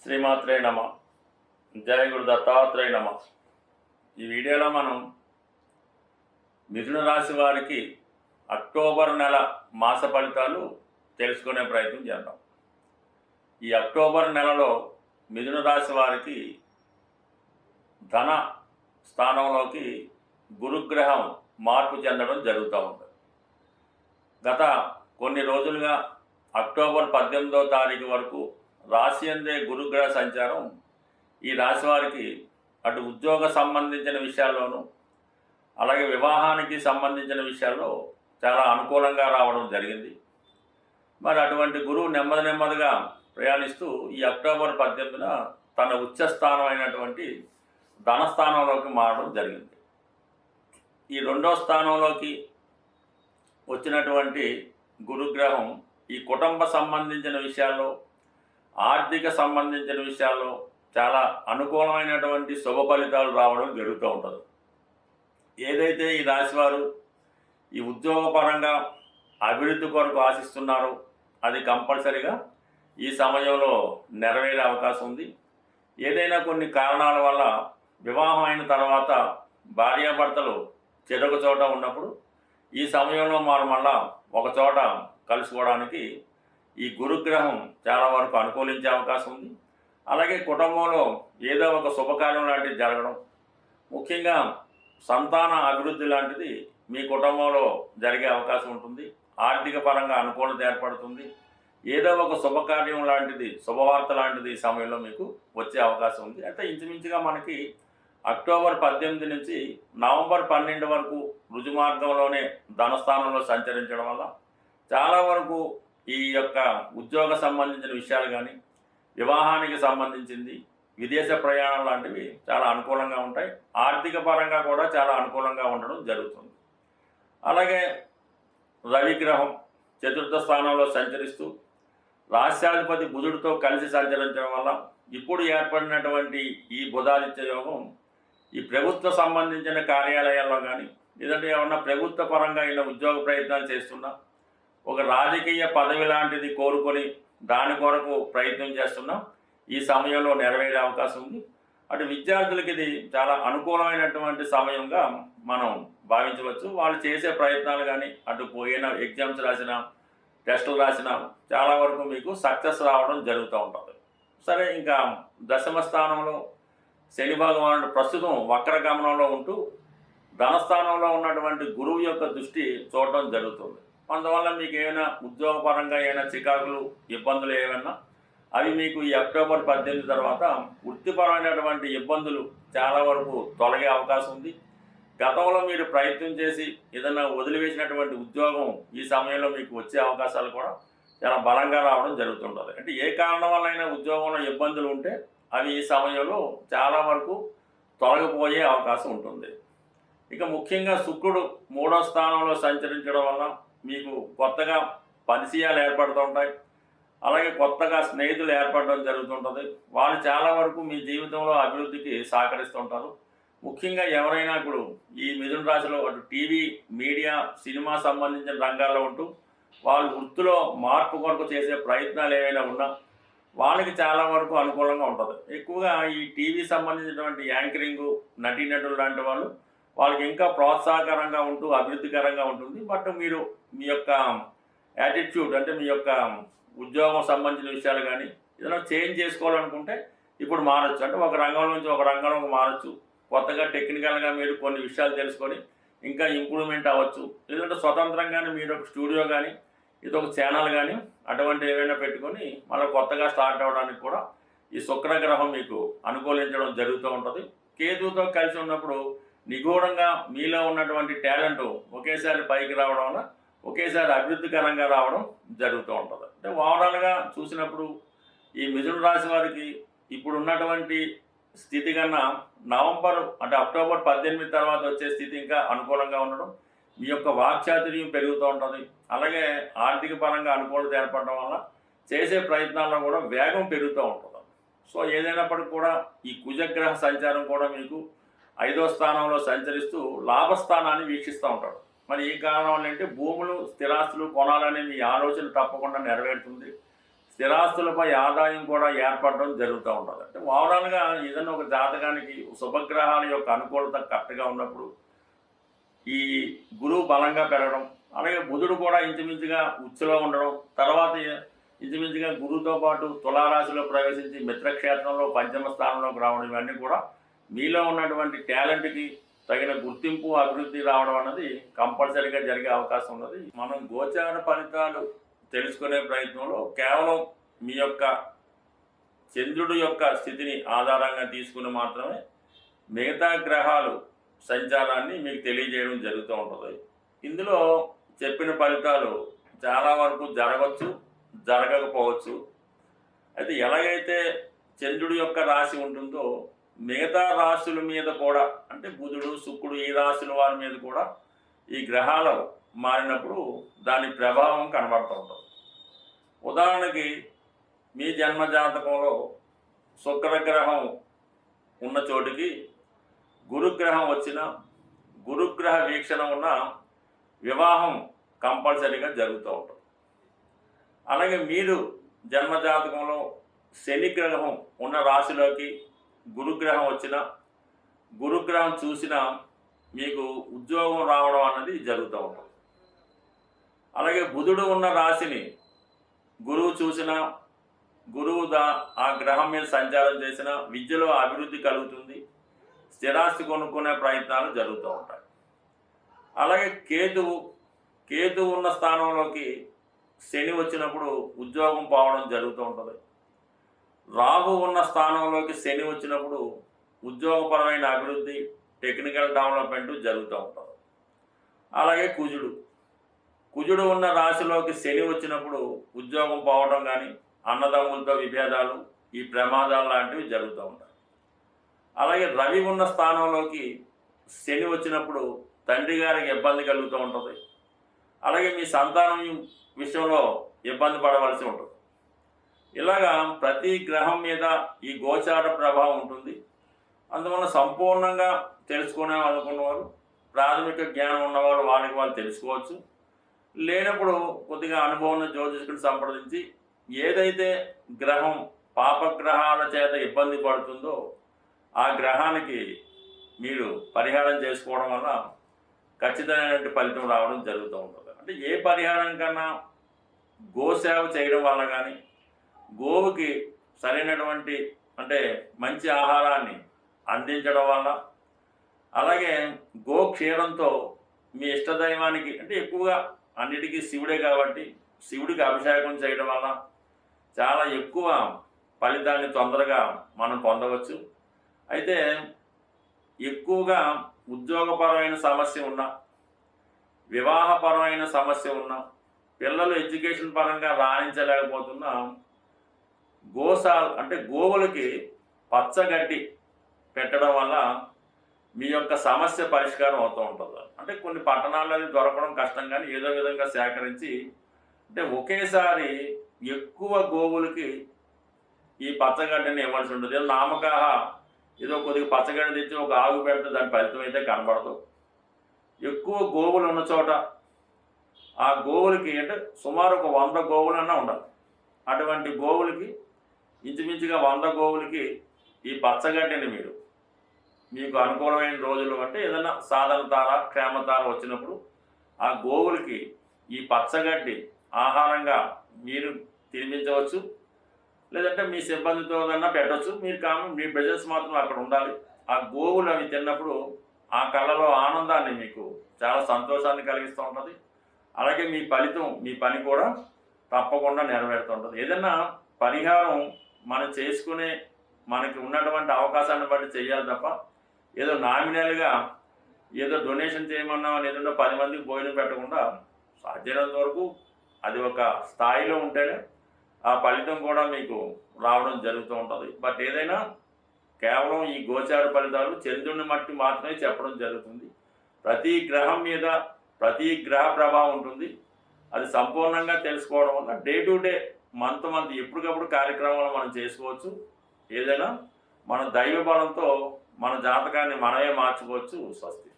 శ్రీమాత్రే నమ. జయ గురు దత్తాత్రేయ నమ. ఈ వీడియోలో మనం మిథున రాశి వారికి అక్టోబర్ నెల మాస ఫలితాలు తెలుసుకునే ప్రయత్నం చేద్దాం. ఈ అక్టోబర్ నెలలో మిథున రాశి వారికి ధన స్థానంలోకి గురుగ్రహం మార్పు చెందడం జరుగుతూ ఉంటుంది. గత కొన్ని రోజులుగా అక్టోబర్ 18వ తారీఖు వరకు రాశి అందే గురుగ్రహ సంచారం ఈ రాశి వారికి అటు ఉద్యోగ సంబంధించిన విషయాల్లోనూ అలాగే వివాహానికి సంబంధించిన విషయాల్లో చాలా అనుకూలంగా రావడం జరిగింది. మరి అటువంటి గురువు నెమ్మదిగా ప్రయాణిస్తూ ఈ అక్టోబర్ 18న తన ఉచ్చస్థానం అయినటువంటి ధనస్థానంలోకి మారడం జరిగింది. ఈ రెండో స్థానంలోకి వచ్చినటువంటి గురుగ్రహం ఈ కుటుంబ సంబంధించిన విషయాల్లో ఆర్థిక సంబంధించిన విషయాల్లో చాలా అనుకూలమైనటువంటి శుభ ఫలితాలు రావడం జరుగుతూ ఉంటుంది. ఏదైతే ఈ రాశివారు ఈ ఉద్యోగపరంగా అభివృద్ధి కొరకు ఆశిస్తున్నారో అది కంపల్సరిగా ఈ సమయంలో నెరవేరే అవకాశం ఉంది. ఏదైనా కొన్ని కారణాల వల్ల వివాహం అయిన తర్వాత భార్యాభర్తలు చెరొక చోట ఉన్నప్పుడు ఈ సమయంలో వారు మళ్ళా ఒక చోట కలుసుకోవడానికి ఈ గురుగ్రహం చాలా వరకు అనుకూలించే అవకాశం ఉంది. అలాగే కుటుంబంలో ఏదో ఒక శుభకార్యం లాంటిది జరగడం, ముఖ్యంగా సంతాన అభివృద్ధి లాంటిది మీ కుటుంబంలో జరిగే అవకాశం ఉంటుంది. ఆర్థిక పరంగా అనుకూలత ఏర్పడుతుంది. ఏదో ఒక శుభకార్యం లాంటిది, శుభవార్త లాంటిది ఈ సమయంలో మీకు వచ్చే అవకాశం ఉంది. అయితే ఇంచుమించుగా మనకి అక్టోబర్ 18 నుంచి నవంబర్ 12 వరకు రుజుమార్గంలోనే ధనస్థానంలో సంచరించడం వల్ల చాలా వరకు ఈ యొక్క ఉద్యోగ సంబంధించిన విషయాలు కానీ, వివాహానికి సంబంధించింది, విదేశ ప్రయాణం లాంటివి చాలా అనుకూలంగా ఉంటాయి. ఆర్థిక పరంగా కూడా చాలా అనుకూలంగా ఉండడం జరుగుతుంది. అలాగే రవిగ్రహం చతుర్థ స్థానంలో సంచరిస్తూ రాష్ట్రాధిపతి బుధుడితో కలిసి సంచరించడం వల్ల ఇప్పుడు ఏర్పడినటువంటి ఈ బుధాదిత్య యోగం ఈ ప్రభుత్వ సంబంధించిన కార్యాలయాల్లో కానీ, లేదంటే ఏమన్నా ప్రభుత్వ పరంగా అయిన ఉద్యోగ ప్రయత్నాలు చేస్తున్నా, ఒక రాజకీయ పదవి లాంటిది కోరుకొని దాని కొరకు ప్రయత్నం చేస్తున్నాం, ఈ సమయంలో నెరవేరే అవకాశం ఉంది. అటు విద్యార్థులకి ఇది చాలా అనుకూలమైనటువంటి సమయంగా మనం భావించవచ్చు. వాళ్ళు చేసే ప్రయత్నాలు కానీ, అటు పోయిన ఎగ్జామ్స్ రాసిన, టెస్టులు రాసిన చాలా వరకు మీకు సక్సెస్ రావడం జరుగుతూ ఉంటుంది. సరే, ఇంకా దశమ స్థానంలో శని భగవానుడు ప్రస్తుతం వక్రగమనంలో ఉంటూ ధనస్థానంలో ఉన్నటువంటి గురువు యొక్క దృష్టి చూడటం జరుగుతుంది. అందువల్ల మీకు ఏమైనా ఉద్యోగపరంగా ఏమైనా చికాకులు, ఇబ్బందులు ఏమైనా అవి మీకు ఈ అక్టోబర్ 18 తర్వాత వృత్తిపరమైనటువంటి ఇబ్బందులు చాలా వరకు తొలగే అవకాశం ఉంది. గతంలో మీరు ప్రయత్నం చేసి ఏదైనా వదిలివేసినటువంటి ఉద్యోగం ఈ సమయంలో మీకు వచ్చే అవకాశాలు కూడా చాలా బలంగా రావడం జరుగుతుంటుంది. అంటే ఏ కారణం వల్ల ఉద్యోగంలో ఇబ్బందులు ఉంటే అవి ఈ సమయంలో చాలా వరకు తొలగిపోయే అవకాశం ఉంటుంది. ఇక ముఖ్యంగా శుక్రుడు 3వ స్థానంలో సంచరించడం వల్ల మీకు కొత్తగా పరిచయాలు ఏర్పడుతూ ఉంటాయి. అలాగే కొత్తగా స్నేహితులు ఏర్పడడం జరుగుతుంటుంది. వాళ్ళు చాలా వరకు మీ జీవితంలో అభివృద్ధికి సహకరిస్తుంటారు. ముఖ్యంగా ఎవరైనా ఇప్పుడు ఈ మిథున రాశిలో అటు టీవీ, మీడియా, సినిమా సంబంధించిన రంగాల్లో ఉంటూ వాళ్ళు వృత్తిలో మార్పు కొరకు చేసే ప్రయత్నాలు ఏవైనా ఉన్నా వాళ్ళకి చాలా వరకు అనుకూలంగా ఉంటుంది. ఎక్కువగా ఈ టీవీ సంబంధించినటువంటి యాంకరింగు, నటీనటులు లాంటి వాళ్ళకి ఇంకా ప్రోత్సాహకరంగా ఉంటూ అభివృద్ధికరంగా ఉంటుంది. బట్ మీరు మీ యొక్క యాటిట్యూడ్, అంటే మీ యొక్క ఉద్యోగం సంబంధించిన విషయాలు కానీ ఏదైనా చేంజ్ చేసుకోవాలనుకుంటే ఇప్పుడు మారచ్చు. అంటే ఒక రంగం నుంచి ఒక రంగంలోకి మారచ్చు. కొత్తగా టెక్నికల్గా మీరు కొన్ని విషయాలు తెలుసుకొని ఇంకా ఇంప్రూవ్మెంట్ అవ్వచ్చు. లేదంటే స్వతంత్రంగానే మీరు ఒక స్టూడియో కానీ, ఇది ఒక ఛానల్ కానీ అటువంటి ఏమైనా పెట్టుకొని మళ్ళీ కొత్తగా స్టార్ట్ అవ్వడానికి కూడా ఈ శుక్రగ్రహం మీకు అనుకూలించడం జరుగుతూ ఉంటుంది. కేతువుతో కలిసి ఉన్నప్పుడు నిగూఢంగా మీలో ఉన్నటువంటి టాలెంట్ ఒకేసారి పైకి రావడం వల్ల ఒకేసారి అభివృద్ధికరంగా రావడం జరుగుతూ ఉంటుంది. అంటే ఓవరాల్గా చూసినప్పుడు ఈ మిథున రాశి వారికి ఇప్పుడు ఉన్నటువంటి స్థితి కన్నా అంటే అక్టోబర్ 18 తర్వాత వచ్చే స్థితి ఇంకా అనుకూలంగా ఉండడం, మీ యొక్క వాక్చాతుర్యం పెరుగుతూ ఉంటుంది. అలాగే ఆర్థిక పరంగా అనుకూలత ఏర్పడడం వల్ల చేసే ప్రయత్నాల్లో కూడా వేగం పెరుగుతూ ఉంటుంది. సో ఏదైనప్పటికీ కూడా ఈ కుజగ్రహ సంచారం కూడా మీకు 5వ స్థానంలో సంచరిస్తూ లాభస్థానాన్ని వీక్షిస్తూ ఉంటాడు. మరి ఈ కారణం వల్ల అంటే భూములు, స్థిరాస్తులు కొనాలనే మీ ఆలోచన తప్పకుండా నెరవేరుతుంది. స్థిరాస్తులపై ఆదాయం కూడా ఏర్పడడం జరుగుతూ ఉంటుంది. అంటే ఓవరాల్గా ఏదైనా ఒక జాతకానికి శుభగ్రహాల యొక్క అనుకూలత కరెక్ట్గా ఉన్నప్పుడు ఈ గురువు బలంగా పెరగడం, అలాగే బుధుడు కూడా ఇంచుమించుగా ఉచ్చులో ఉండడం, తర్వాత ఇంచుమించుగా గురువుతో పాటు తులారాశిలో ప్రవేశించి మిత్రక్షేత్రంలో పంచమ స్థానంలోకి రావడం, ఇవన్నీ కూడా మీలో ఉన్నటువంటి టాలెంట్కి తగిన గుర్తింపు అభివృద్ధి రావడం అన్నది కంపల్సరీగా జరిగే అవకాశం ఉన్నది. మనం గోచార ఫలితాలు తెలుసుకునే ప్రయత్నంలో కేవలం మీ యొక్క చంద్రుడి యొక్క స్థితిని ఆధారంగా తీసుకుని మాత్రమే మిగతా గ్రహాలు సంచారాన్ని మీకు తెలియజేయడం జరుగుతూ ఉంటుంది. ఇందులో చెప్పిన ఫలితాలు చాలా వరకు జరగవచ్చు, జరగకపోవచ్చు. అయితే ఎలాగైతే చంద్రుడి యొక్క రాశి ఉంటుందో మిగతా రాశుల మీద కూడా, అంటే బుధుడు, శుక్రుడు ఈ రాశుల వారి మీద కూడా ఈ గ్రహాలు మారినప్పుడు దాని ప్రభావం కనబడుతూ ఉంటుంది. ఉదాహరణకి మీ జన్మజాతకంలో శుక్రగ్రహం ఉన్న చోటికి గురుగ్రహం వచ్చిన, గురుగ్రహ వీక్షణ ఉన్న వివాహం కంపల్సరీగా జరుగుతూ ఉంటుంది. అలాగే మీరు జన్మజాతకంలో శనిగ్రహం ఉన్న రాశిలోకి గురుగ్రహం వచ్చిన, గురుగ్రహం చూసిన మీకు ఉద్యోగం రావడం అన్నది జరుగుతూ ఉంటుంది. అలాగే బుధుడు ఉన్న రాశిని గురువు చూసిన, గురువు ఆ గ్రహం మీద సంచారం చేసిన విద్యలో అభివృద్ధి కలుగుతుంది, స్థిరాస్తి కొనుక్కునే ప్రయత్నాలు జరుగుతూ ఉంటాయి. అలాగే కేతువు ఉన్న స్థానంలోకి శని వచ్చినప్పుడు ఉద్యోగం పోవడం జరుగుతూ ఉంటుంది. రాహు ఉన్న స్థానంలోకి శని వచ్చినప్పుడు ఉద్యోగపరమైన అభివృద్ధి, టెక్నికల్ డెవలప్మెంట్ జరుగుతూ ఉంటుంది. అలాగే కుజుడు ఉన్న రాశిలోకి శని వచ్చినప్పుడు ఉద్యోగం పోవడం కానీ, అన్నదమ్ములతో విభేదాలు, ఈ ప్రమాదాలు లాంటివి జరుగుతూ ఉంటాయి. అలాగే రవి ఉన్న స్థానంలోకి శని వచ్చినప్పుడు తండ్రి గారికి ఇబ్బంది కలుగుతూ ఉంటుంది. అలాగే మీ సంతానం విషయంలో ఇబ్బంది పడవలసి ఉంటుంది. ఇలాగా ప్రతి గ్రహం మీద ఈ గోచార ప్రభావం ఉంటుంది. అందువల్ల సంపూర్ణంగా తెలుసుకునే అనుకున్నవారు, ప్రాథమిక జ్ఞానం ఉన్నవారు వాళ్ళకి వాళ్ళు తెలుసుకోవచ్చు. లేనప్పుడు కొద్దిగా అనుభవం ఉన్న జ్యోతిష్కుడిని సంప్రదించి ఏదైతే గ్రహం పాపగ్రహాల చేత ఇబ్బంది పడుతుందో ఆ గ్రహానికి మీరు పరిహారం చేసుకోవడం వల్ల ఖచ్చితమైనటువంటి ఫలితం రావడం జరుగుతూ ఉంటుంది. అంటే ఏ పరిహారం కన్నా గోసేవ చేయడం వల్ల కానీ, గోవుకి సరైనటువంటి అంటే మంచి ఆహారాన్ని అందించడం వల్ల, అలాగే గో క్షీరంతో మీ ఇష్టదైవానికి, అంటే ఎక్కువగా అన్నిటికీ శివుడే కాబట్టి శివుడికి అభిషేకం చేయడం వల్ల చాలా ఎక్కువ ఫలితాన్ని తొందరగా మనం పొందవచ్చు. అయితే ఎక్కువగా ఉద్యోగపరమైన సమస్య ఉన్న, వివాహపరమైన సమస్య ఉన్న, పిల్లలు ఎడ్యుకేషన్ పరంగా రాణించలేకపోతున్నా అంటే గోవులకి పచ్చగడ్డి పెట్టడం వల్ల మీ యొక్క సమస్య పరిష్కారం అవుతూ ఉంటుంది. అంటే కొన్ని పట్టణాల్లో దొరకడం కష్టం, కానీ ఏదో విధంగా సేకరించి, అంటే ఒకేసారి ఎక్కువ గోవులకి ఈ పచ్చగడ్డిని ఇవ్వాల్సి ఉంటుంది. నామకాహ ఏదో కొద్దిగా పచ్చగడ్డి తెచ్చి ఒక ఆగు పెడితే దాని ఫలితం అయితే కనబడదు. ఎక్కువ గోవులు ఉన్న చోట ఆ గోవులకి, అంటే సుమారు ఒక 100 గోవులన్నా ఉండాలి. అటువంటి గోవులకి ఇంచుమించుగా 100 గోవులకి ఈ పచ్చగడ్డిని మీకు అనుకూలమైన రోజులు, అంటే ఏదైనా సాధన తార, క్షేమతార వచ్చినప్పుడు ఆ గోవులకి ఈ పచ్చగడ్డి ఆహారంగా మీరు తినిపించవచ్చు. లేదంటే మీ సిబ్బందితో కన్నా పెట్టవచ్చు. మీ బిజినెస్ మాత్రం అక్కడ ఉండాలి. ఆ గోవులు అవి తిన్నప్పుడు ఆ కళ్ళలో ఆనందాన్ని, మీకు చాలా సంతోషాన్ని కలిగిస్తూ ఉంటుంది. అలాగే మీ ఫలితం, మీ పని కూడా తప్పకుండా నెరవేరుతూ ఉంటుంది. ఏదైనా పరిహారం మనం చేసుకునే, మనకి ఉన్నటువంటి అవకాశాన్ని బట్టి చేయాలి తప్ప ఏదో నామినల్గా ఏదో డొనేషన్ చేయమన్నామని ఏదో 10 మందికి భోజనం పెట్టకుండా సాధ్యమైనంత వరకు అది ఒక స్థాయిలో ఉంటేనే ఆ ఫలితం కూడా మీకు రావడం జరుగుతూ ఉంటుంది. బట్ ఏదైనా కేవలం ఈ గోచార ఫలితాలు చంద్రుని మట్టి మాత్రమే చెప్పడం జరుగుతుంది. ప్రతి గ్రహం మీద ప్రతి గ్రహ ప్రభావం ఉంటుంది. అది సంపూర్ణంగా తెలుసుకోవడం వల్ల డే టు డే, మంత్ ఎప్పటికప్పుడు కార్యక్రమాలు మనం చేసుకోవచ్చు. ఏదైనా మన దైవ బలంతో మన జాతకాన్ని మనమే మార్చుకోవచ్చు. స్వస్తి.